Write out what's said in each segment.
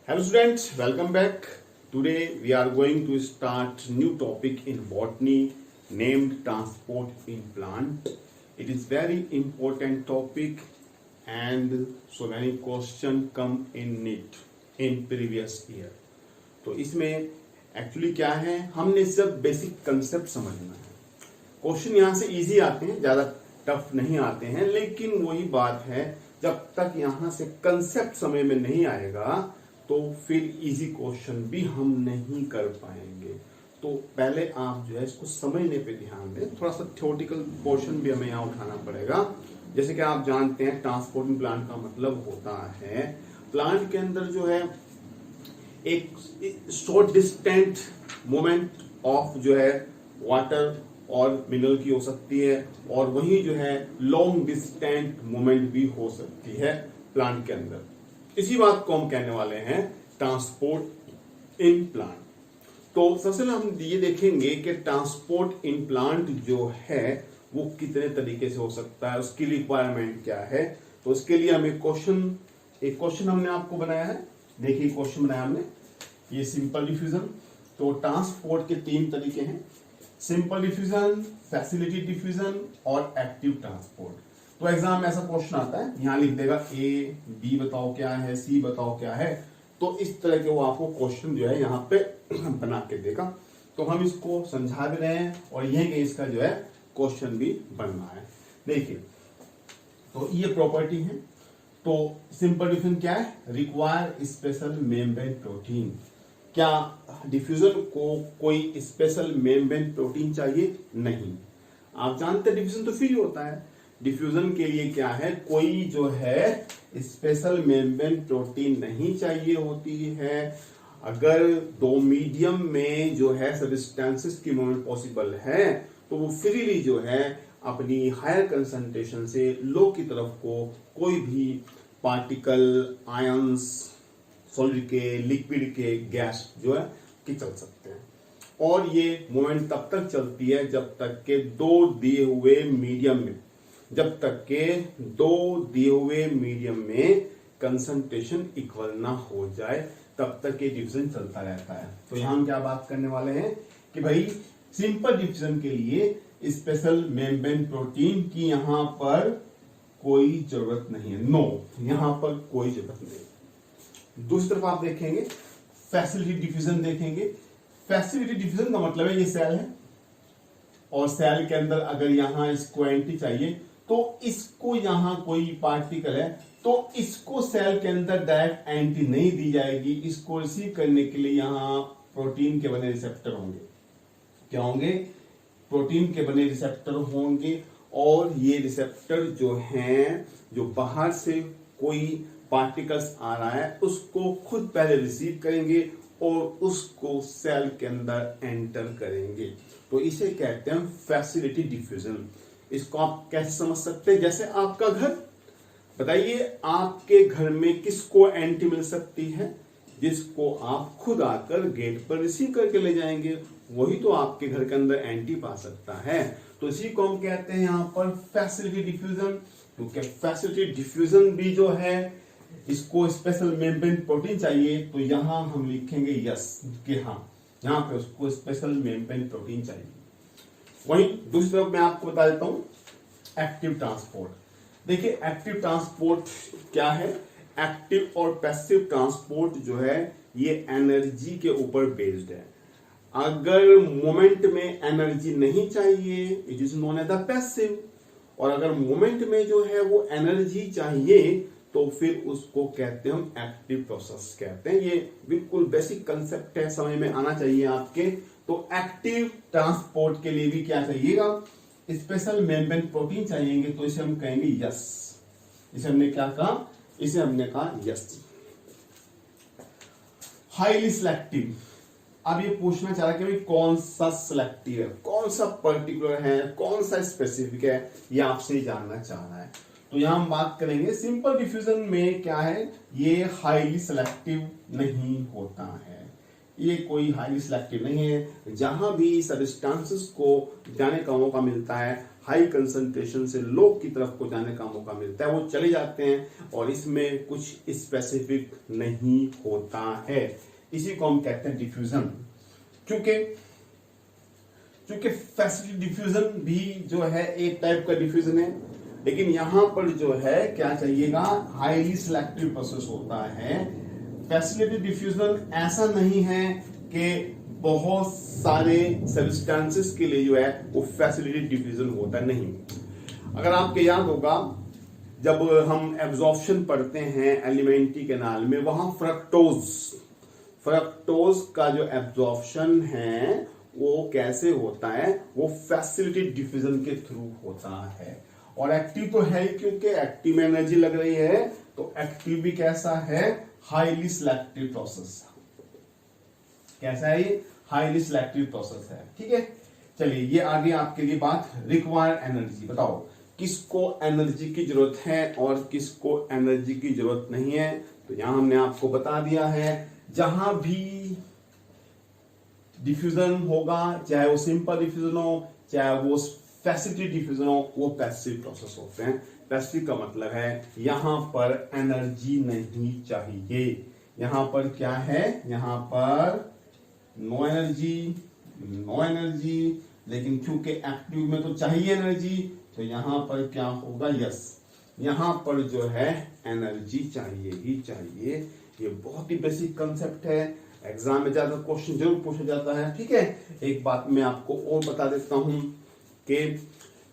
Hello students, welcome back. Today we are going to start new topic in botany named transport in plant. It is very important topic and so many question come in it in previous year. तो इसमें actually क्या है, हमने सिर्फ basic concept समझना है. Question यहाँ से इजी आते हैं, ज्यादा टफ नहीं आते हैं, लेकिन वही बात है जब तक यहाँ से कंसेप्ट समझ में नहीं आएगा तो फिर इजी क्वेश्चन भी हम नहीं कर पाएंगे. तो पहले आप जो है इसको समझने पे ध्यान दें. थोड़ा सा थ्योरेटिकल पोर्शन भी हमें यहाँ उठाना पड़ेगा. जैसे कि आप जानते हैं ट्रांसपोर्टिंग प्लांट का मतलब होता है प्लांट के अंदर जो है एक शॉर्ट डिस्टेंट मूवमेंट ऑफ जो है वाटर और मिनरल की हो सकती है, और वहीं जो है लॉन्ग डिस्टेंट मूवमेंट भी हो सकती है प्लांट के अंदर. इसी बात को हम कहने वाले हैं ट्रांसपोर्ट इन प्लांट. तो सबसे पहले हम ये देखेंगे कि ट्रांसपोर्ट इन प्लांट जो है वो कितने तरीके से हो सकता है, उसकी रिक्वायरमेंट क्या है. तो उसके लिए हम एक क्वेश्चन हमने आपको बनाया है. देखिए क्वेश्चन बनाया हमने, ये सिंपल डिफ्यूजन. तो ट्रांसपोर्ट के 3 तरीके हैं, सिंपल डिफ्यूजन, फैसिलिटी डिफ्यूजन और एक्टिव ट्रांसपोर्ट. तो एग्जाम में ऐसा क्वेश्चन आता है, यहां लिख देगा ए, बी बताओ क्या है, सी बताओ क्या है. तो इस तरह के वो आपको क्वेश्चन जो है यहाँ पे बना के देगा. तो हम इसको समझा भी रहे हैं और यही कि इसका जो है क्वेश्चन भी बन रहा है. देखिए तो ये प्रॉपर्टी है. तो सिंपल डिफ्यूजन क्या है, रिक्वायर स्पेशल मेम्ब्रेन प्रोटीन. क्या डिफ्यूजन को कोई स्पेशल मेम्ब्रेन प्रोटीन चाहिए? नहीं. आप जानते हैं डिफ्यूजन तो फ्री होता है. डिफ्यूजन के लिए क्या है, कोई जो है स्पेशल मेम्ब्रेन प्रोटीन नहीं चाहिए होती है. अगर 2 मीडियम में जो है सब्सटेंसेस की मूवमेंट पॉसिबल है तो वो फ्रीली जो है अपनी हायर कंसंट्रेशन से लो की तरफ को कोई भी पार्टिकल, आयंस, सॉलिड के, लिक्विड के, गैस जो है कि चल सकते हैं. और ये मूवमेंट तब तक चलती है जब तक के 2 दिए हुए मीडियम में कंसंट्रेशन इक्वल ना हो जाए, तब तक ये डिफ्यूजन चलता रहता है. तो यहां हम क्या बात करने वाले हैं कि भाई सिंपल डिफ्यूजन के लिए स्पेशल मेम्ब्रेन प्रोटीन की यहां पर कोई जरूरत नहीं है. नो, यहां पर कोई जरूरत नहीं. दूसरी तरफ आप देखेंगे फैसिलिटी डिफ्यूजन देखेंगे. फैसिलिटी डिफ्यूजन का मतलब है ये सेल है और सेल के अंदर अगर यहां इसको एंटी चाहिए तो इसको यहां कोई पार्टिकल है तो इसको सेल के अंदर डायरेक्ट एंटी नहीं दी जाएगी. इसको रिसीव करने के लिए यहां प्रोटीन के बने रिसेप्टर होंगे. क्या होंगे? प्रोटीन के बने रिसेप्टर होंगे. और ये रिसेप्टर जो हैं, जो बाहर से कोई पार्टिकल्स आ रहा है उसको खुद पहले रिसीव करेंगे और उसको सेल के अंदर एंटर करेंगे. तो इसे कहते हैं फैसिलिटी डिफ्यूजन. इसको आप कैसे समझ सकते हैं, जैसे आपका घर, बताइए आपके घर में किसको एंटी मिल सकती है? जिसको आप खुद आकर गेट पर रिसीव करके ले जाएंगे, वही तो आपके घर के अंदर एंटी पा सकता है. तो इसी को हम कहते हैं यहाँ पर फैसिलिटी डिफ्यूजन. क्योंकि फैसिलिटी डिफ्यूजन भी जो है इसको स्पेशल मेम्ब्रेन प्रोटीन चाहिए, तो यहां हम लिखेंगे यस कि हाँ, यहां पे उसको स्पेशल मेम्ब्रेन प्रोटीन चाहिए. वहीं दूसरी तरफ मैं आपको बता देता हूं एक्टिव ट्रांसपोर्ट. देखिए एक्टिव ट्रांसपोर्ट क्या है. एक्टिव और पैसिव ट्रांसपोर्ट जो है ये एनर्जी के ऊपर बेस्ड है. अगर मोमेंट में एनर्जी नहीं चाहिए, it is known as the passive. और अगर मोमेंट में जो है वो एनर्जी चाहिए तो फिर उसको कहते हैं हम एक्टिव प्रोसेस कहते हैं. ये बिल्कुल बेसिक कंसेप्ट है, समझ में आना चाहिए आपके. तो एक्टिव ट्रांसपोर्ट के लिए भी क्या चाहिएगा, स्पेशल मेम्ब्रेन प्रोटीन चाहिए. तो इसे हम कहेंगे यस. इसे हमने क्या कहा, इसे हमने कहा यस. Highly selective. अब ये पूछना चाह रहा है कि भाई कौन सा सिलेक्टिव है, कौन सा पर्टिकुलर है, कौन सा स्पेसिफिक है, ये आपसे जानना चाह रहा है. तो यहां हम बात करेंगे सिंपल डिफ्यूजन में क्या है, ये हाईली सिलेक्टिव नहीं होता है. ये कोई हाईली सिलेक्टिव नहीं है। जहां भी सब्सटेंसेस को जाने का मौका मिलता है, हाई कंसंट्रेशन से लो की तरफ को जाने का मौका मिलता है, वो चले जाते हैं और इसमें कुछ स्पेसिफिक नहीं होता है। इसी को हम कहते हैं डिफ्यूजन। क्योंकि फैसिलिटी डिफ्यूजन भी जो है एक टाइप का डिफ्यूजन है, लेकिन यहां पर जो है क्या चाहिएगा, हाईली सिलेक्टिव प्रोसेस होता है। फैसिलिटी डिफ्यूजन ऐसा नहीं है कि बहुत सारे सब्सटेंसेस के लिए जो है वो फैसिलिटी डिफ्यूजन होता नहीं। अगर आपके याद होगा जब हम एब्जॉर्प्शन पढ़ते हैं एलिमेंट्री कैनाल में, वहां फ्रक्टोज का जो एब्जॉर्प्शन है वो कैसे होता है, वो फैसिलिटी डिफ्यूजन के थ्रू होता है। और एक्टिव तो है ही, क्योंकि एक्टिव में एनर्जी लग रही है, तो एक्टिव भी कैसा है, हाईली सिलेक्टिव प्रोसेस। कैसा है ये, हाईली सिलेक्टिव प्रोसेस है। ठीक है, चलिए ये आगे आपके लिए बात। रिक्वायर्ड एनर्जी, बताओ किसको एनर्जी की जरूरत है और किसको एनर्जी की जरूरत नहीं है। तो यहां हमने आपको बता दिया है, जहां भी डिफ्यूजन होगा, चाहे वो सिंपल डिफ्यूजन हो, चाहे वो फैसिलिटी डिफ्यूजन हो, वो पैसिव प्रोसेस होते हैं। पैसिव का मतलब है यहां पर एनर्जी नहीं चाहिए। यहां पर क्या है, यहां पर नो एनर्जी, लेकिन क्योंकि एक्टिव में तो चाहिए एनर्जी, तो यहां पर क्या होगा, यस, यहां पर जो है एनर्जी चाहिए ही चाहिए। ये बहुत ही बेसिक कंसेप्ट है, एग्जाम में ज्यादा क्वेश्चन जरूर पूछा जाता है। ठीक है, एक बात मैं आपको और बता देता हूं कि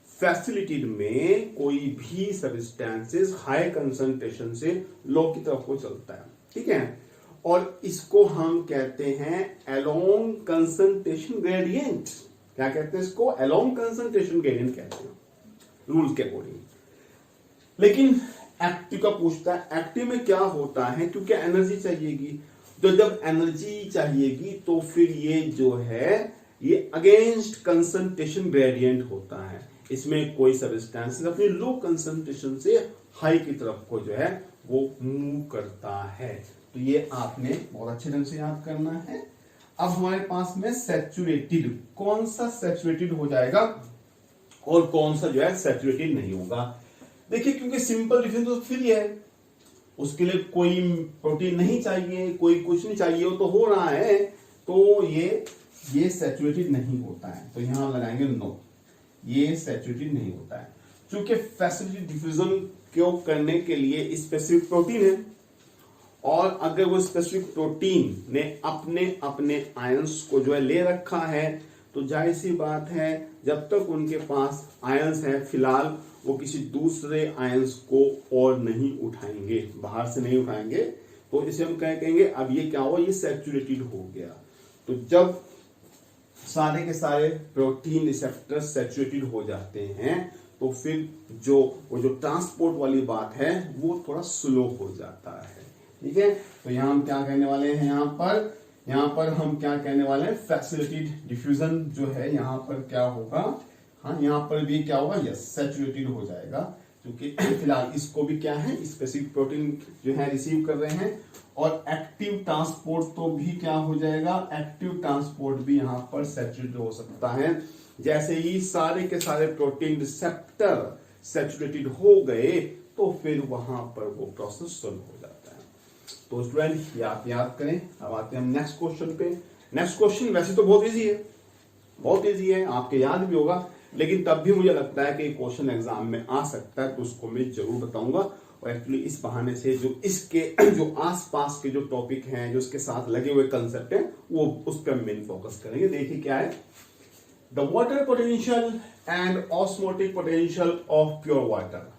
फैसिलिटी में कोई भी सब्सटेंसेस हाई कंसंट्रेशन से लो की तरफ को चलता है। ठीक है, और इसको हम कहते हैं अलोंग कंसंट्रेशन ग्रेडियंट। क्या कहते हैं इसको, अलोंग कंसंट्रेशन ग्रेडियंट कहते हैं रूल के अकॉर्डिंग। लेकिन एक्टिव का पूछता है, एक्टिव में क्या होता है, क्योंकि एनर्जी चाहिएगी, तो जब एनर्जी चाहिएगी तो फिर ये जो है ये अगेंस्ट कंसंट्रेशन ग्रेडियंट होता है। इसमें कोई सब्सटेंस अपनी लो कंसंट्रेशन से हाई की तरफ को जो है वो मूव करता है। तो ये आपने बहुत अच्छे ढंग से याद करना है। अब हमारे पास में सैचुरेटेड, कौन सा सैचुरेटेड हो जाएगा और कौन सा जो है सैचुरेटेड नहीं होगा। देखिए, क्योंकि सिंपल डिफरेंस तो फिर है, उसके लिए कोई प्रोटीन नहीं चाहिए, कोई कुछ नहीं चाहिए, वो तो हो रहा है, तो ये सैचुरेटेड नहीं होता है। तो यहां लगाएंगे नो, ये सैचुरेटेड नहीं होता है। क्योंकि फैसिलिटी डिफ्यूजन को करने के लिए स्पेसिफिक प्रोटीन है, और अगर वो स्पेसिफिक प्रोटीन ने अपने अपने आयंस को जो है ले रखा है, तो जाहिर सी बात है जब तक उनके पास आयंस है, फिलहाल वो किसी दूसरे आयंस को और नहीं उठाएंगे, बाहर से नहीं उठाएंगे। तो इसे हम कहेंगे अब ये क्या हुआ, ये सैचुरेटेड हो गया। तो जब सारे के सारे प्रोटीन रिसेप्टर्स सैचुरेटेड हो जाते हैं, तो फिर वो जो ट्रांसपोर्ट वाली बात है वो थोड़ा स्लो हो जाता है। ठीक है, तो यहां हम क्या कहने वाले हैं, यहां पर हम क्या कहने वाले हैं, फैसिलिटेड डिफ्यूजन जो है यहां पर क्या होगा, हाँ यहां पर भी क्या होगा, यस सैचुरेटेड हो जाएगा। क्योंकि फिलहाल इसको भी क्या है, स्पेसिफिक प्रोटीन जो है रिसीव कर रहे हैं। और एक्टिव ट्रांसपोर्ट तो भी क्या हो जाएगा, एक्टिव ट्रांसपोर्ट भी यहां पर सैचुरेटेड हो सकता है। जैसे ही सारे के सारे प्रोटीन रिसेप्टर सैचुरेटेड हो गए, तो फिर वहां पर वो प्रोसेस शुरू हो जाता है। तो स्टूडेंट ये आप याद करें। अब आते हैं हम नेक्स्ट क्वेश्चन पे। नेक्स्ट क्वेश्चन वैसे तो बहुत इजी है, बहुत इजी है, आपके याद भी होगा, लेकिन तब भी मुझे लगता है कि क्वेश्चन एग्जाम में आ सकता है, तो उसको मैं जरूर बताऊंगा। और एक्चुअली इस बहाने से जो इसके जो आसपास के जो टॉपिक हैं, जो इसके साथ लगे हुए कंसेप्ट हैं, वो उस पर मेन फोकस करेंगे। देखिए क्या है, the water potential and osmotic potential of pure water.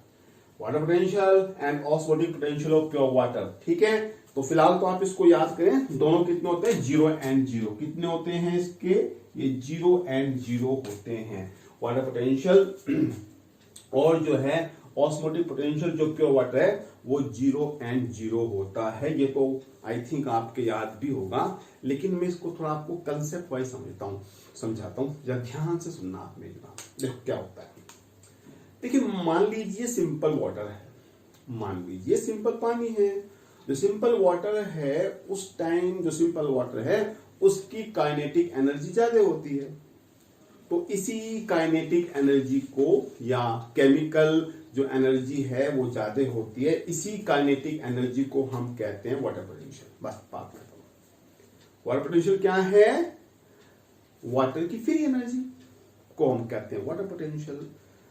Water potential and osmotic potential of pure water. ठीक है, तो फिलहाल तो आप इसको याद करें, दोनों कितने होते हैं, 0 and 0। कितने होते हैं इसके, ये 0 and 0 होते हैं वाटर पोटेंशियल। और जो है ऑस्मोटिक पोटेंशियल जो प्योर वाटर है वो 0 and 0 होता है। ये तो आई थिंक आपके याद भी होगा, लेकिन मैं इसको थोड़ा आपको कंसेप्ट वाइज समझाता हूं। जरा ध्यान से सुनना आप मेरी बात। देखो क्या होता है, देखिए मान लीजिए सिंपल वाटर है, मान लीजिए सिंपल पानी है। जो सिंपल वाटर है उस टाइम जो सिंपल वाटर है उसकी काइनेटिक एनर्जी ज्यादा होती है। तो इसी काइनेटिक एनर्जी को या केमिकल जो एनर्जी है वो ज्यादा होती है, इसी काइनेटिक एनर्जी को हम कहते हैं वाटर पोटेंशियल। बस बात खत्म। वाटर पोटेंशियल क्या है? वाटर की फ्री एनर्जी को हम कहते हैं वाटर पोटेंशियल।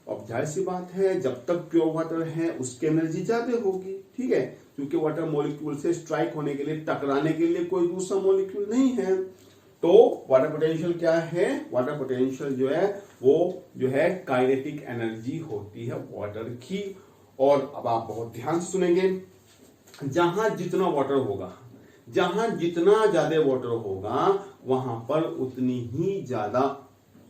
अब जाहिर सी बात है, जब तक प्योर वाटर है उसकी एनर्जी ज्यादा होगी, ठीक है, क्योंकि वाटर मॉलिक्यूल से स्ट्राइक होने के लिए, टकराने के लिए कोई दूसरा मॉलिक्यूल नहीं है। तो वाटर पोटेंशियल क्या है? वाटर पोटेंशियल जो है वो जो है काइनेटिक एनर्जी होती है वाटर की। और अब आप बहुत ध्यान से सुनेंगे, जहां जितना वाटर होगा, जहां जितना ज्यादा वाटर होगा वहां पर उतनी ही ज्यादा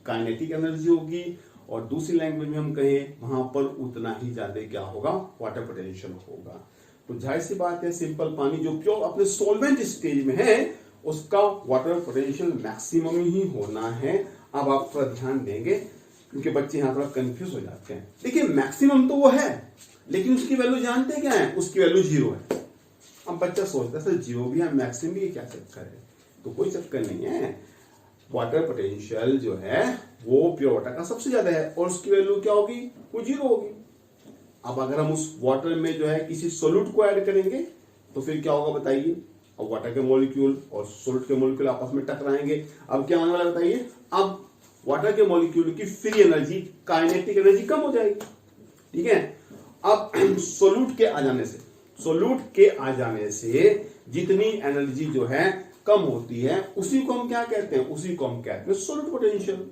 काइनेटिक एनर्जी होगी, और दूसरी लैंग्वेज में हम कहें वहां पर उतना ही ज्यादा क्या होगा? वाटर पोटेंशियल होगा। तो जाहिर सी बात है, सिंपल पानी जो प्योर अपने सॉल्वेंट स्टेज में है उसका वाटर पोटेंशियल मैक्सिमम ही होना है। अब आप थोड़ा ध्यान देंगे क्योंकि बच्चे यहां थोड़ा कंफ्यूज हो जाते हैं। देखिए मैक्सिमम तो वो है, लेकिन उसकी वैल्यू जानते हैं क्या है? उसकी वैल्यू 0 है। अब बच्चा सोचता है सर 0 भी है, मैक्सिमम भी, क्या चक्कर है? तो कोई चक्कर नहीं है। वाटर पोटेंशियल जो है वो प्योर वाटर का सबसे ज्यादा है और उसकी वैल्यू क्या होगी? वो 0 होगी। अब अगर हम उस वाटर में जो है किसी सोल्यूट को ऐड करेंगे तो फिर क्या होगा बताइए? अब वाटर के मॉलिक्यूल और सोल्यूट के मॉलिक्यूल आपस में टकराएंगे। अब क्या होने वाला बताइए? अब वाटर के मॉलिक्यूल की फ्री एनर्जी, काइनेटिक एनर्जी कम हो जाएगी, ठीक है। अब सोल्यूट के आ जाने से जितनी एनर्जी जो है कम होती है उसी को हम क्या कहते हैं? उसी को हम कहते हैं सोल्यूट पोटेंशियल,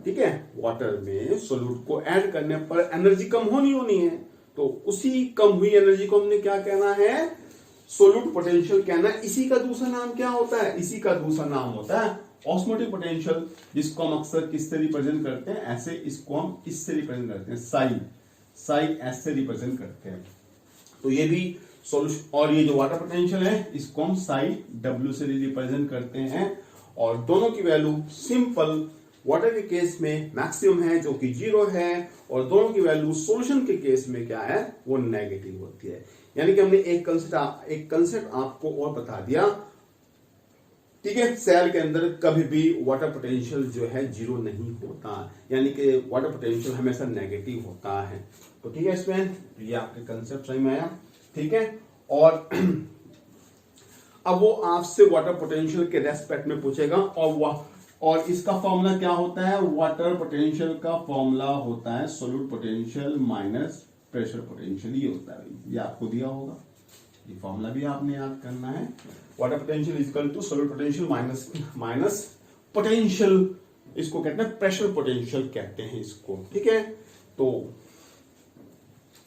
ठीक है। वाटर में सोल्यूट को ऐड करने पर एनर्जी कम होनी है, तो उसी कम हुई एनर्जी को हमने क्या कहना है? सोल्यूट पोटेंशियल कहना है। इसी का दूसरा नाम क्या होता है? इसी का दूसरा नाम होता है ऑस्मोटिक पोटेंशियल, जिसको हम अक्सर किससे रिप्रेजेंट करते हैं? ऐसे, इसको हम इससे रिप्रेजेंट करते हैं, साई एस से रिप्रेजेंट करते हैं। तो ये भी सोल्यूशन, और ये जो वाटर पोटेंशियल है इसको हम साई डब्ल्यू से रिप्रेजेंट करते हैं। और दोनों की वैल्यू सिंपल वाटर के केस में मैक्सिमम है जो कि 0 है, और दोनों की वैल्यू सॉल्यूशन के केस में क्या है? वो नेगेटिव होती है। यानी कि हमने एक कंसेप्ट आपको और बता दिया, ठीक है। सेल के अंदर कभी भी वाटर पोटेंशियल जो है 0 नहीं होता, यानी कि वाटर पोटेंशियल हमेशा नेगेटिव होता है। तो ठीक है, इसमें ये आपके कंसेप्ट समझ में आया, ठीक है। और अब वो आपसे वाटर पोटेंशियल के रेस्पेक्ट में पूछेगा, और इसका फॉर्मूला क्या होता है? वाटर पोटेंशियल का फॉर्मूला होता है solute potential minus pressure potential, ये होता है, ये आपको दिया होगा, ये फॉर्मूला भी आपने याद करना है। Water potential is equal to solute potential minus potential, इसको कहते हैं प्रेशर पोटेंशियल कहते हैं इसको, ठीक है। तो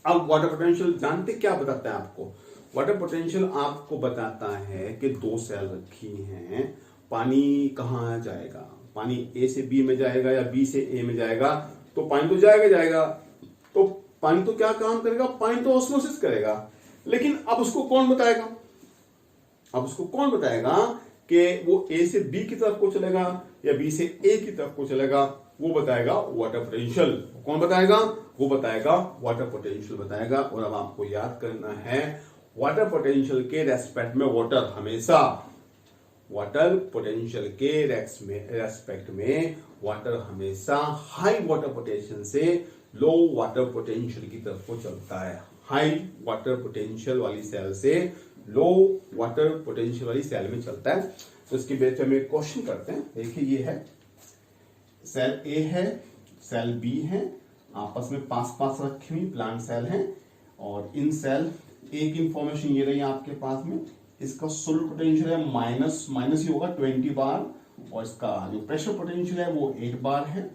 अब वाटर पोटेंशियल जानते क्या बताता है आपको? वाटर पोटेंशियल आपको बताता है कि 2 सेल रखी हैं, पानी कहां जाएगा? पानी ए से बी में जाएगा या बी से ए में जाएगा? तो पानी तो जाएगा, तो पानी तो क्या काम करेगा? पानी तो ऑस्मोसिस करेगा। लेकिन अब उसको कौन बताएगा? कि वो ए से बी की तरफ को चलेगा या बी से ए की तरफ को चलेगा? वो बताएगा वाटर पोटेंशियल। कौन बताएगा? वो बताएगा वाटर पोटेंशियल बताएगा। और अब आपको याद करना है, वाटर पोटेंशियल के रेस्पेक्ट में वाटर पोटेंशियल के रेस्पेक्ट में वाटर हमेशा हाई वाटर पोटेंशियल से लो वाटर पोटेंशियल की तरफ को चलता है। हाई वाटर पोटेंशियल वाली सेल से लो वाटर पोटेंशियल वाली सेल में चलता है। तो इसके बेस पे हम एक क्वेश्चन करते हैं। देखिए, ये है सेल ए है, सेल बी है, आपस में पास रखी हुई प्लांट सेल है, और इन सेल ए की इंफॉर्मेशन ये रही आपके पास में। इसका सोल्यूट पोटेंशियल है माइनस ही होगा 20 बार, और इसका जो प्रेशर पोटेंशियल है वो 8 बार है।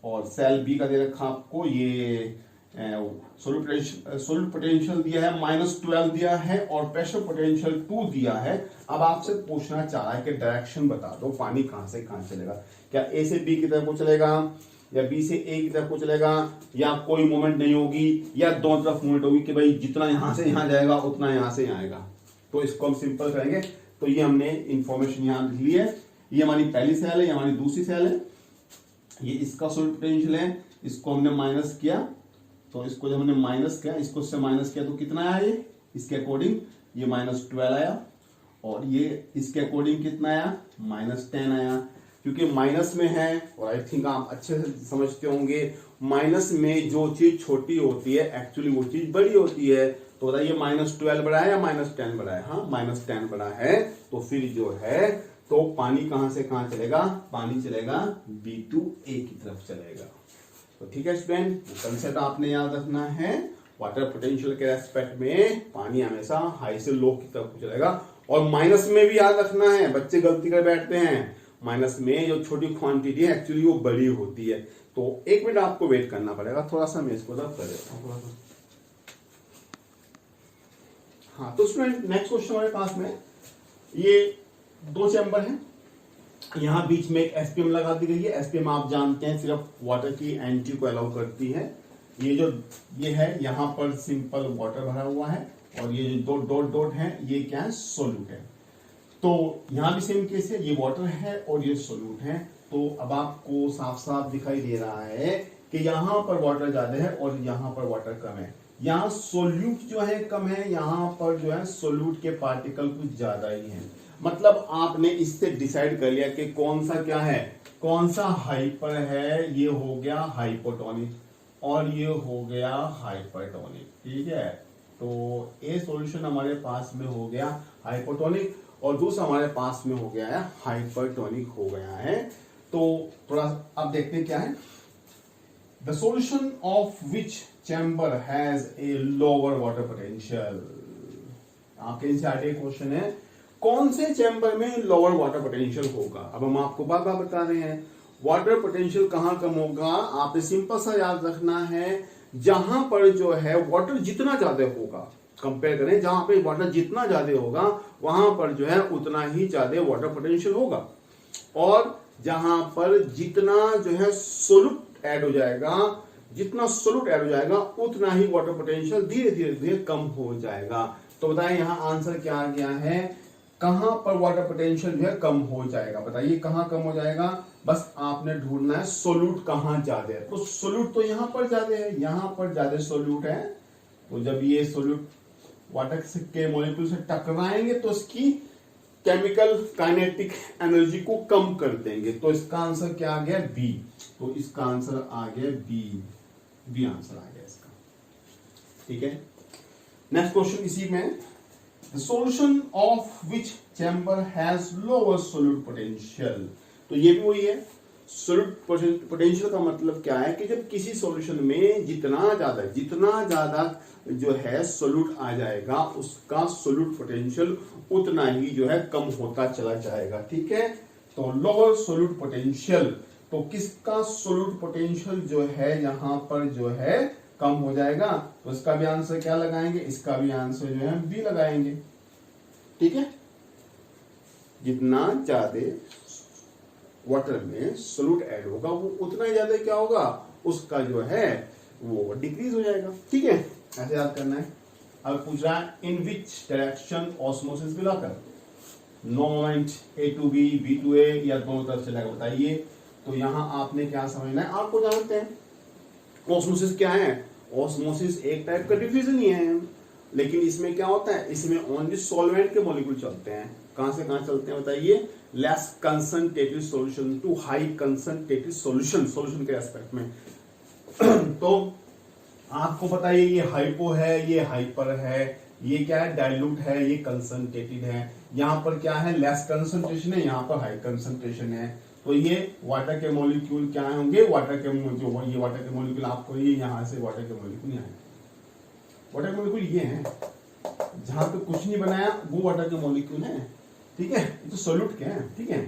और सेल बी का दे रखा आपको ये सोल्यूट पोटेंशियल दिया है -12 दिया है, और प्रेशर पोटेंशियल 2 दिया है। अब आपसे पूछना चाह रहा है कि डायरेक्शन बता दो, पानी कहां से कहां चलेगा? क्या ए से बी की तरफ को चलेगा, या बी से ए की तरफ को चलेगा, या कोई मूवमेंट नहीं होगी, या दोनों तरफ मूवमेंट होगी कि भाई जितना यहां से यहां जाएगा उतना यहां से यहां आएगा? तो इसको हम सिंपल करेंगे। तो ये हमने इंफॉर्मेशन यहां लिख ली है। ये हमारी पहली सेल है, ये हमारी दूसरी सेल है, ये इसका सोल्यूट पोटेंशियल है, इसको हमने माइनस किया। तो इसको जब हमने माइनस किया, इसको इससे माइनस किया तो कितना आया? ये इसके अकॉर्डिंग ये -12 आया। और ये इसके अकॉर्डिंग कितना आया, -10 आया, क्योंकि माइनस में है। और आई थिंक आप अच्छे से समझते होंगे माइनस में जो चीज छोटी होती है एक्चुअली वो चीज बड़ी होती है। तो बताइए -12 बड़ा है या -10 बड़ा है? हाँ, -10 बड़ा है। तो फिर जो है तो पानी कहां से कहां चलेगा, पानी चलेगा B to A की तरफ चलेगा। तो ठीक है स्टूडेंट, कंसेप्ट आपने याद रखना है, वाटर पोटेंशियल के रेस्पेक्ट में पानी हमेशा हाई से लो की तरफ चलेगा। और माइनस में भी याद रखना है, बच्चे गलती कर बैठते हैं, माइनस में जो छोटी क्वांटिटी है एक्चुअली वो बड़ी होती है। तो 1 मिनट आपको वेट करना पड़ेगा, थोड़ा सा मैं इसको रब कर देता हूं थोड़ा सा। हाँ, तो स्टूडेंट नेक्स्ट क्वेश्चन हमारे पास में ये 2 चैम्बर हैं, यहाँ बीच में एक एसपीएम लगा दी गई है। एसपीएम आप जानते हैं सिर्फ वाटर की एंट्री को अलाउ करती है। ये है यहाँ पर सिंपल वाटर भरा हुआ है और ये जो डॉट डॉट है ये क्या है, सोल्यूट है। तो यहाँ भी सेम केस है, ये वाटर है और ये सोल्यूट है। तो अब आपको साफ साफ दिखाई दे रहा है कि यहाँ पर वाटर ज्यादा है और यहाँ पर वाटर कम है। यहाँ सोल्यूट जो है कम है, यहाँ पर जो है सोल्यूट के पार्टिकल कुछ ज्यादा ही है। मतलब आपने इससे डिसाइड कर लिया कि कौन सा क्या है, कौन सा हाइपर है। ये हो गया हाइपोटोनिक और ये हो गया हाइपरटोनिक, ठीक है। तो ए सॉल्यूशन हमारे पास में हो गया हाइपोटोनिक और दूसरा हमारे पास में हो गया है हाइपरटोनिक हो गया है। तो थोड़ा अब देखते हैं क्या है। The solution of which chamber has a lower water potential. आपके एनसीईआरटी क्वेश्चन है, कौन से चैम्बर में लोअर वाटर पोटेंशियल होगा। अब हम आपको बार बार बता रहे हैं वाटर पोटेंशियल कहां कम होगा। आपने सिंपल सा याद रखना है, जहां पर जो है वाटर जितना ज्यादा होगा, कंपेयर करें जहां पे वाटर जितना ज्यादा होगा वहां पर जो है उतना ही ज्यादा वाटर पोटेंशियल होगा। और जहां पर जितना जो है सोल्यूट ऐड हो जाएगा, जितना सोल्यूट ऐड हो जाएगा उतना ही वाटर पोटेंशियल धीरे धीरे धीरे कम हो जाएगा। तो बताएं यहां आंसर क्या आ गया है, कहां पर वाटर पोटेंशियल जो है कम हो जाएगा। बताइए कहां कम हो जाएगा, बस आपने ढूंढना है सोल्यूट कहां ज्यादा है। तो सोल्यूट तो यहां पर ज्यादा है, यहां पर ज्यादा सोल्यूट है। तो जब ये सोल्यूट वाटर के मॉलिक्यूल से टकराएंगे तो इसकी केमिकल काइनेटिक एनर्जी को कम कर देंगे। तो इसका आंसर क्या आ गया, बी। तो इसका आंसर आ गया बी आंसर आ गया इसका, ठीक है। नेक्स्ट क्वेश्चन इसी में, the solution of which chamber has lower solute potential। तो ये भी वही है, सोल्यूट पोटेंशियल का मतलब क्या है कि जब किसी सॉल्यूशन में जितना ज्यादा जो है सोल्यूट आ जाएगा उसका सोल्यूट पोटेंशियल उतना ही जो है कम होता चला जाएगा, ठीक है। तो लोअर सोल्यूट पोटेंशियल, तो किसका सोल्यूट पोटेंशियल जो है यहाँ पर जो है कम हो जाएगा। तो इसका भी आंसर क्या लगाएंगे, इसका भी आंसर जो है बी लगाएंगे, ठीक है। जितना ज्यादा वाटर में सोल्यूट ऐड होगा वो उतना ही ज्यादा क्या होगा, उसका जो है वो डिक्रीज हो जाएगा, ठीक है। ऐसे याद करना है। अब पूछ रहा है in which direction osmosis will occur. No moment A to B, B to A या दोनों तरफ चलेगा, बताइए। तो यहां आपने क्या समझना है, आपको जानते हैं ऑस्मोसिस क्या है। ऑस्मोसिस एक टाइप का डिफ्यूजन ही है, लेकिन इसमें क्या होता है, इसमें ओनली सॉल्वेंट के मॉलिक्यूल चलते हैं। कहां से कहां चलते हैं बताइए, less concentrated solution to high concentrated solution के एस्पेक्ट में। तो आपको पता है ये हाइपो है, ये हाइपर है, ये क्या है डाइल्यूट है, ये कंसंट्रेटेड है। यहाँ पर क्या है लेस कंसंट्रेशन है, यहाँ पर हाई कंसंट्रेशन है। तो ये वाटर के मॉलिक्यूल क्या होंगे, वाटर के जो ये वाटर के मॉलिक्यूल आपको ये यहाँ से वाटर के मॉलिक्यूल यहाँ, वाटर के मॉलिक्यूल ये हैं, जहां पे कुछ नहीं बनाया वो वाटर के मॉलिक्यूल हैं, ठीक है। ये तो सोल्यूट के हैं, ठीक है।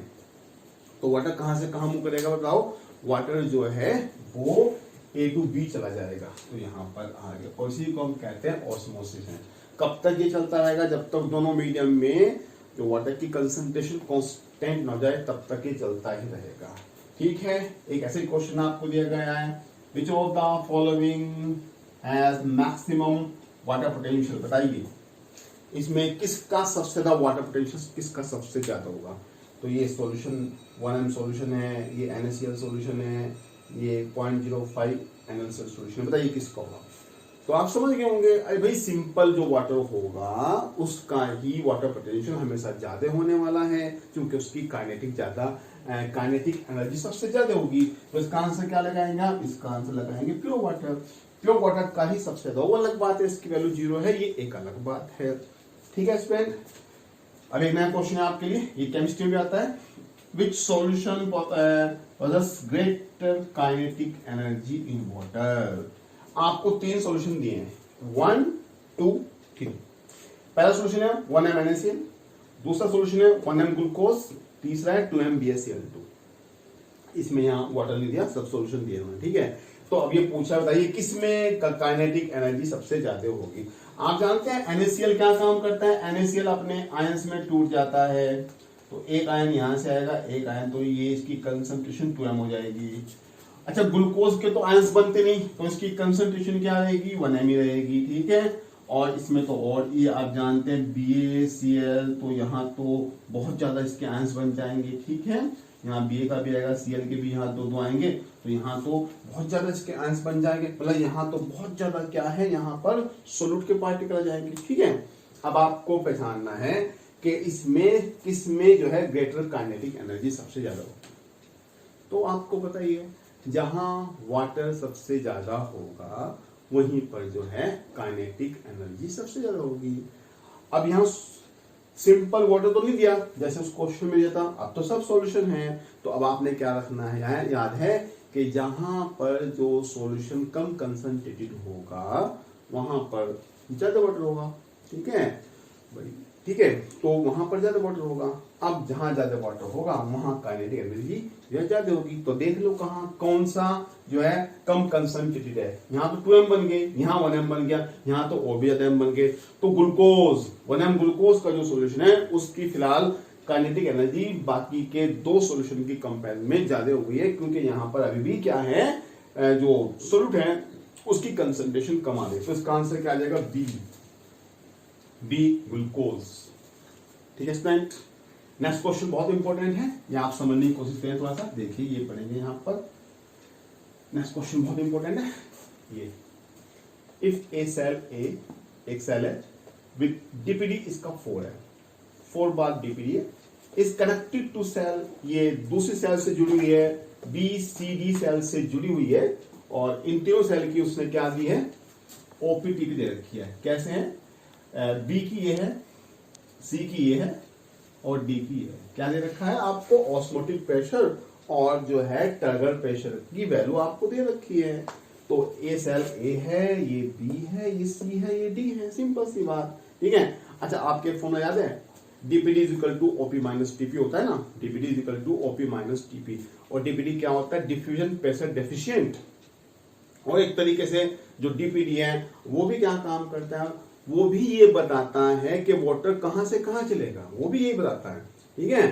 तो वाटर कहां से कहां मूव करेगा बताओ, वाटर जो है वो A to B चला जाएगा, तो यहाँ पर आ गया। और इसी को हम कहते हैं ऑस्मोसिस है। कब तक ये चलता रहेगा, जब तक दोनों मीडियम में जो वाटर की कंसंट्रेशन कांस्टेंट ना हो जाए तब तक ये चलता ही रहेगा, ठीक है। एक ऐसे क्वेश्चन आपको दिया गया है, which of the following has maximum water potential. बताइए इसमें किसका सबसे ज्यादा वाटर पोटेंशियल किसका सबसे ज्यादा होगा। तो ये सॉल्यूशन 1M सॉल्यूशन है, ये NaCl सॉल्यूशन है, ये 0.05 NaCl सॉल्यूशन है। बताइए किसका होगा तो आप समझ गए होंगे, अरे भाई सिंपल जो वाटर होगा उसका ही वाटर पोटेंशियल हमेशा ज्यादा होने वाला है, क्योंकि उसकी काइनेटिक एनर्जी सबसे ज्यादा होगी। तो इसका आंसर क्या लगाएंगे आप? इसका आंसर लगाएंगे प्योर वाटर। प्योर वाटर का ही सबसे ज्यादा, वो अलग बात है, इसकी वैल्यू 0 है, ये एक अलग बात है। ठीक है स्टूडेंट, अब एक नया क्वेश्चन है आपके लिए, ये केमिस्ट्री में आता है। Which solution possess greater kinetic energy in water? आपको 3 सॉल्यूशन दिए हैं, 1 2 3। पहला सॉल्यूशन है 1m NaCl, दूसरा सॉल्यूशन है 1m ग्लूकोज, तीसरा है 2m BaCl2। इसमें यहाँ वाटर नहीं दिया, सब सॉल्यूशन दिए हुए। ठीक है, तो अब ये पूछा, बताइए किसमें काइनेटिक एनर्जी सबसे ज्यादा होगी? आप जानते हैं NaCl क्या काम करता है? NaCl अपने आयंस में टूट जाता है, तो एक आयन यहां से आएगा, एक आयन, तो ये इसकी कंसंट्रेशन 2m हो जाएगी। अच्छा, ग्लूकोज के तो आयंस बनते नहीं, तो इसकी कंसंट्रेशन क्या रहेगी? 1m ही रहेगी। ठीक है, और इसमें तो और ये आप जानते हैं BaCl, तो यहाँ तो बहुत ज्यादा इसके आयंस बन जाएंगे। ठीक है, यहाँ Ba का भी आएगा, Cl के भी यहाँ दो आएंगे, तो यहाँ तो बहुत ज्यादा इसके आयंस बन जाएंगे, मतलब यहाँ तो बहुत ज्यादा क्या है, यहाँ पर सोल्यूट के पार्टिकल आ जाएंगे। ठीक है, अब आपको पहचानना है कि इसमें किसमें जो है ग्रेटर काइनेटिक एनर्जी सबसे ज्यादा होगी। तो आपको बताइए, जहां वाटर सबसे ज्यादा होगा वहीं पर जो है काइनेटिक एनर्जी सबसे ज्यादा होगी। अब यहाँ सिंपल वाटर तो नहीं दिया जैसे उस क्वेश्चन में दिया था, अब तो सब सॉल्यूशन है। तो अब आपने क्या रखना है, याद है कि जहां पर जो सॉल्यूशन कम कंसंट्रेटेड होगा वहां पर ज्यादा वाटर होगा। ठीक है भाई, ठीक है, तो वहां पर ज्यादा वाटर होगा। अब जहां ज्यादा वाटर होगा वहां काइनेटिक एनर्जी ज्यादा होगी। तो देख लो कहां कौन सा जो है कम कंसंट्रेटेड है। यहाँ तो 2m बन गए, यहाँ 1m बन गया, यहाँ तो और भी ज्यादा m बन गए। तो ग्लूकोज 1m ग्लूकोज का जो सोल्यूशन है उसकी फिलहाल काइनेटिक एनर्जी बाकी के 2 सोल्यूशन की कंपेरिजन में ज्यादा हो गई है, क्योंकि यहाँ पर अभी भी क्या है, जो सोल्यूट है उसकी कंसंट्रेशन कम आ गई। तो इसका आंसर क्या आ जाएगा? B glucose. ठीक है स्टूडेंट, नेक्स्ट क्वेश्चन बहुत इंपॉर्टेंट है, ये आप समझने की कोशिश करें, थोड़ा सा देखिए, ये पढ़ेंगे यहाँ पर। नेक्स्ट क्वेश्चन बहुत इंपॉर्टेंट है ये। इफ ए सेल एक सेल है विद डीपीडी, इसका 4 है, 4 बार डीपीडी है, इज कनेक्टेड टू सेल, ये दूसरी सेल से जुड़ी हुई है, BCD सेल से जुड़ी हुई है, और इन तीनों सेल की उसने क्या दी है? OPTP दे रखी है। कैसे है? B की ये है, C की ये है, और D की ये है। क्या दे रखा है आपको? ऑस्मोटिक प्रेशर और जो है टर्गर प्रेशर की वैल्यू आपको दे रखी है। तो ए सेल A है, ये B है, ये C है, ये D है, सिंपल सी बात। ठीक है, अच्छा आपके फोन में याद है DPD is equal to OP minus TP होता है ना, DPD is equal to OP minus TP, और DPD क्या होता है? Diffusion pressure deficient. और एक तरीके से जो DPD है वो भी क्या काम करता है, वो भी ये बताता है कि वाटर कहां से कहां चलेगा, वो भी यही बताता है। ठीक है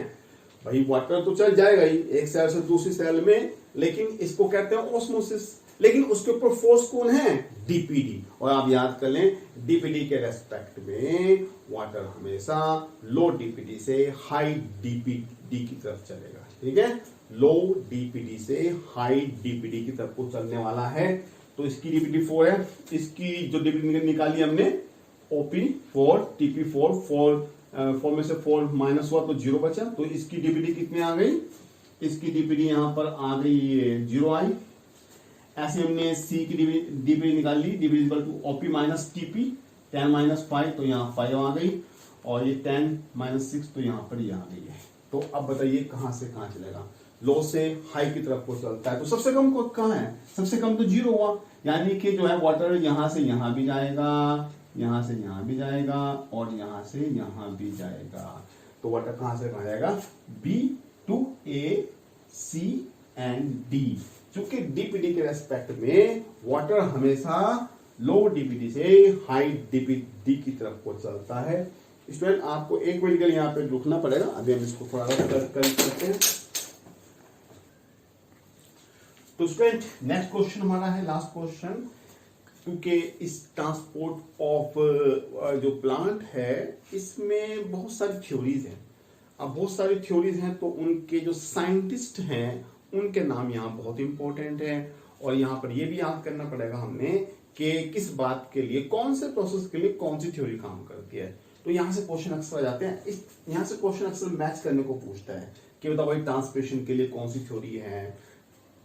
भाई, वाटर तो चल जाएगा ही एक सेल से दूसरी सेल में, लेकिन इसको कहते हैं ऑस्मोसिस, लेकिन उसके ऊपर फोर्स कौन है? DPD। और आप याद कर लें, DPD के रेस्पेक्ट में वाटर हमेशा लो DPD से हाई DPD की तरफ चलेगा। ठीक है, लो DPD से हाई DPD की तरफ को चलने वाला है। तो इसकी DPD 4 है, इसकी जो DPD निकाली हमने OP4 TP4, 4 में से 4 माइनस हुआ तो 0 बचा, तो इसकी DPD कितनी आ गई? इसकी DPD यहां पर आ गई 0 आई। ऐसे हमने C की DPD निकाल ली, DPD equal to OP minus TP, 10 minus 5 तो यहाँ 5 आ गई, और ये 10 माइनस 6 तो यहाँ पर ये आ गई है। तो अब बताइए कहां से कहां चलेगा? लो से हाई की तरफ को चलता है, तो सबसे कम को कहां है? सबसे कम तो 0 हुआ, यानी कि जो है वाटर यहां से यहां भी जाएगा, यहां से यहां भी जाएगा, और यहां से यहां भी जाएगा। तो वाटर कहां से कहां जाएगा? B to A, C and D। चूंकि DPD के रेस्पेक्ट में वाटर हमेशा लो DPD से हाई DPD की तरफ को चलता है। स्टूडेंट आपको एक मिनट के लिए यहाँ पे रुकना पड़ेगा, अभी हम इसको थोड़ा करते हैं। तो स्टूडेंट नेक्स्ट क्वेश्चन हमारा है लास्ट क्वेश्चन, क्योंकि इस ट्रांसपोर्ट ऑफ जो प्लांट है इसमें बहुत सारी थ्योरीज हैं। अब बहुत सारी थ्योरीज हैं तो उनके जो साइंटिस्ट हैं उनके नाम यहाँ बहुत इंपॉर्टेंट है, और यहाँ पर ये भी याद करना पड़ेगा हमने कि किस बात के लिए, कौन से प्रोसेस के लिए कौन सी थ्योरी काम करती है। तो यहाँ से क्वेश्चन अक्सर आ जाते हैं, यहाँ से क्वेश्चन अक्सर मैच करने को पूछता है कि बताओ भाई ट्रांसपिरेशन के लिए कौन सी थ्योरी है,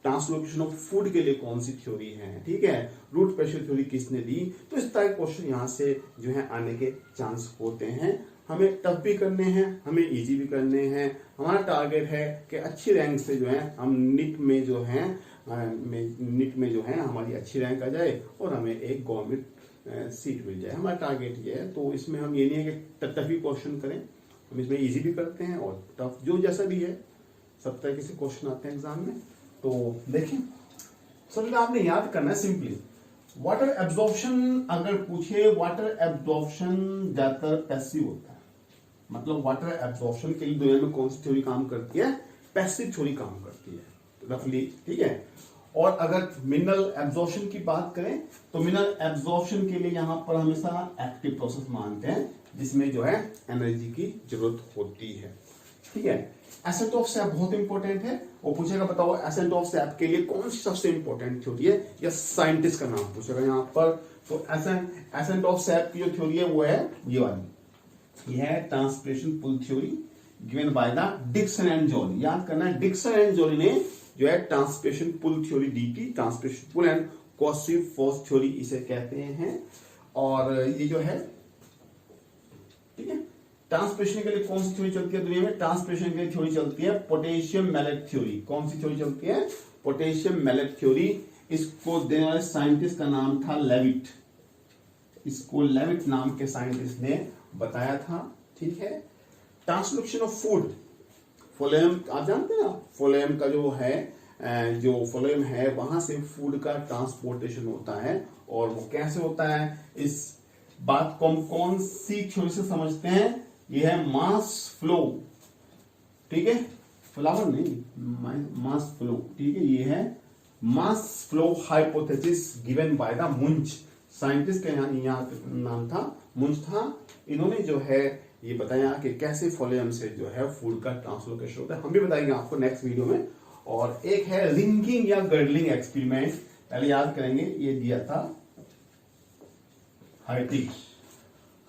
ट्रांसलोकेशन ऑफ फूड के लिए कौन सी थ्योरी है, ठीक है, रूट प्रेशर थ्योरी किसने दी। तो इस तरह के क्वेश्चन यहाँ से जो है आने के चांस होते हैं। हमें टफ भी करने हैं, हमें इजी भी करने हैं। हमारा टारगेट है कि अच्छी रैंक से जो है हम नीट में जो है हमारी अच्छी रैंक आ जाए और हमें एक गवर्नमेंट सीट मिल जाए। हमारा टारगेट ये है। तो इसमें हम ये नहीं है कि टफ ही क्वेश्चन करें, हम इसमें इजी भी करते हैं और टफ जो जैसा भी है, सब तरह के क्वेश्चन आते हैं एग्जाम में। तो देखिए सबसे आपने याद करना है सिंपली वाटर एब्जॉर्प्शन। अगर पूछे वाटर एब्जॉर्प्शन ज्यादातर पैसिव होता है, मतलब वाटर एब्जॉर्प्शन के लिए दुनिया में कौन सी थ्योरी काम करती है, पैसिव थ्योरी काम करती है रफली, ठीक है। और अगर मिनरल एब्जॉर्प्शन की बात करें तो मिनरल एब्जॉर्प्शन के लिए यहां पर हमेशा एक्टिव प्रोसेस मानते हैं जिसमें जो है एनर्जी की जरूरत होती है, ठीक है। एसेंट ऑफ सैप बहुत इंपॉर्टेंट है। वो पूछेगा बताओ एसेंट ऑफ सैप के लिए कौन सी सबसे इंपॉर्टेंट थ्योरी है, या साइंटिस्ट का नाम पूछेगा यहाँ पर। तो एसेंट ऑफ सैप की जो थ्योरी है वो है ये वाली, ये है transpiration pull theory given by the Dixon and Jolly. याद करना है डिक्सन एंड जॉली ने जो है ट्रांसपिरेशन पुल थ्योरी दी थी, transpiration pull and cohesive force theory इसे कहते हैं। और ये जो है, ठीक है, ट्रांसपिरेशन के लिए कौन सी थ्योरी चलती है दुनिया में, ट्रांसपिरेशन के लिए थ्योरी चलती है पोटेशियम मैलेट थ्योरी। कौन सी थ्योरी चलती है, पोटेशियम मैलेट थ्योरी। इसको देने वाले साइंटिस्ट का नाम था लेविट, इसको लेविट नाम के साइंटिस्ट ने बताया था, ठीक है। ट्रांसलोकेशन ऑफ फूड, फ्लोएम आप जानते हैं ना, फ्लोएम का जो है जो फ्लोएम है वहां से फूड का ट्रांसपोर्टेशन होता है। और वो कैसे होता है, इस बात को हम कौन सी थ्योरी से समझते हैं, ये है मास फ्लो, ठीक है, फ्लावर नहीं, मास फ्लो, ठीक है। ये है mass flow hypothesis given by the Munch. Scientist का यहाँ नाम था मुंच था। इन्होंने जो है ये बताया कि कैसे फ्लोएम से जो है फूड का ट्रांसलोकेशन होता है। हम भी बताएंगे आपको नेक्स्ट वीडियो में। और एक है रिंगिंग या गर्डलिंग एक्सपेरिमेंट, पहले याद करेंगे, ये दिया था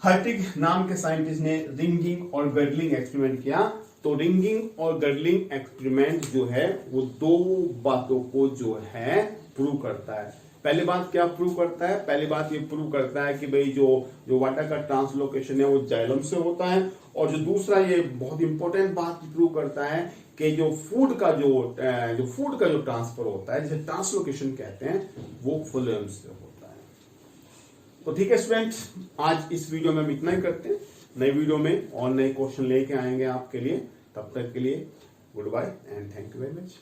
हर्टिग नाम के साइंटिस्ट ने रिंगिंग और गर्डलिंग एक्सपेरिमेंट किया। तो रिंगिंग और गर्डलिंग एक्सपेरिमेंट जो है वो दो बातों को जो है प्रूव करता है। पहली बात क्या प्रूव करता है, पहली बात ये प्रूव करता है कि भाई जो वाटर का ट्रांसलोकेशन है वो जाइलम से होता है। और जो दूसरा ये बहुत इंपॉर्टेंट बात प्रूव करता है कि जो फूड का जो ट्रांसफर होता है, जिसे ट्रांसलोकेशन कहते हैं, वो फ्लोएम से होता है। तो ठीक है स्टूडेंट, आज इस वीडियो में हम इतना ही करते हैं। नई वीडियो में और नए क्वेश्चन लेके आएंगे आपके लिए। तब तक के लिए goodbye and thank you very much.